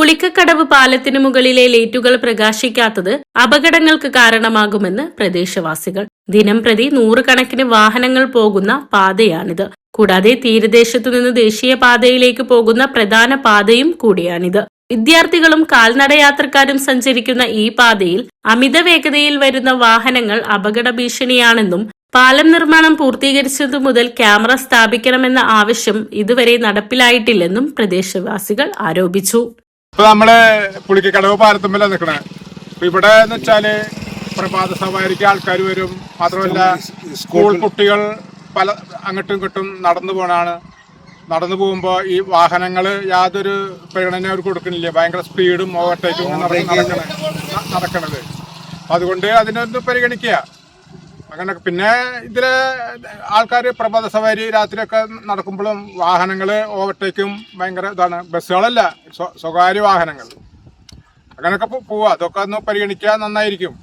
പുളിക്കക്കടവ് പാലത്തിനു മുകളിലെ ലൈറ്റുകൾ പ്രകാശിക്കാത്തത് അപകടങ്ങൾക്ക് കാരണമാകുമെന്ന് പ്രദേശവാസികൾ. ദിനംപ്രതി നൂറുകണക്കിന് വാഹനങ്ങൾ പോകുന്ന പാതയാണിത്. കൂടാതെ തീരദേശത്തുനിന്ന് ദേശീയപാതയിലേക്ക് പോകുന്ന പ്രധാന പാതയും കൂടിയാണിത്. വിദ്യാർത്ഥികളും കാൽനടയാത്രക്കാരും സഞ്ചരിക്കുന്ന ഈ പാതയിൽ അമിത വേഗതയിൽ വരുന്ന വാഹനങ്ങൾ അപകട ഭീഷണിയാണെന്നും പാലം നിർമ്മാണം പൂർത്തീകരിച്ചതു മുതൽ ക്യാമറ സ്ഥാപിക്കണമെന്ന ആവശ്യം ഇതുവരെ നടപ്പിലായിട്ടില്ലെന്നും പ്രദേശവാസികൾ ആരോപിച്ചു. ഇപ്പൊ നമ്മള് പുളിക്കക്കടവ് പാലത്തുമ്മല നിൽക്കണേ. ഇവിടെ എന്ന് വെച്ചാല് പ്രഭാത സവാരിക്ക് ആൾക്കാർ വരും. മാത്രമല്ല സ്കൂൾ കുട്ടികൾ പല അങ്ങോട്ടും ഇങ്ങോട്ടും നടന്നു പോണാണ്. നടന്നു പോകുമ്പോൾ ഈ വാഹനങ്ങൾ യാതൊരു പരിഗണന അവർ കൊടുക്കുന്നില്ല. ഭയങ്കര സ്പീഡും ഓവർടേക്കും നടക്കണത്. അതുകൊണ്ട് അതിനൊന്ന് പരിഗണിക്കുക. അങ്ങനെ പിന്നെ ഇതില് ആൾക്കാർ പ്രഭാത സവാരി രാത്രിയൊക്കെ നടക്കുമ്പോഴും വാഹനങ്ങൾ ഓവർടേക്കും ഭയങ്കര ഇതാണ്. ബസ്സുകളല്ല, സ്വകാര്യ വാഹനങ്ങൾ അങ്ങനെയൊക്കെ പോവുക. അതൊക്കെ ഒന്ന് പരിഗണിക്കുക, നന്നായിരിക്കും.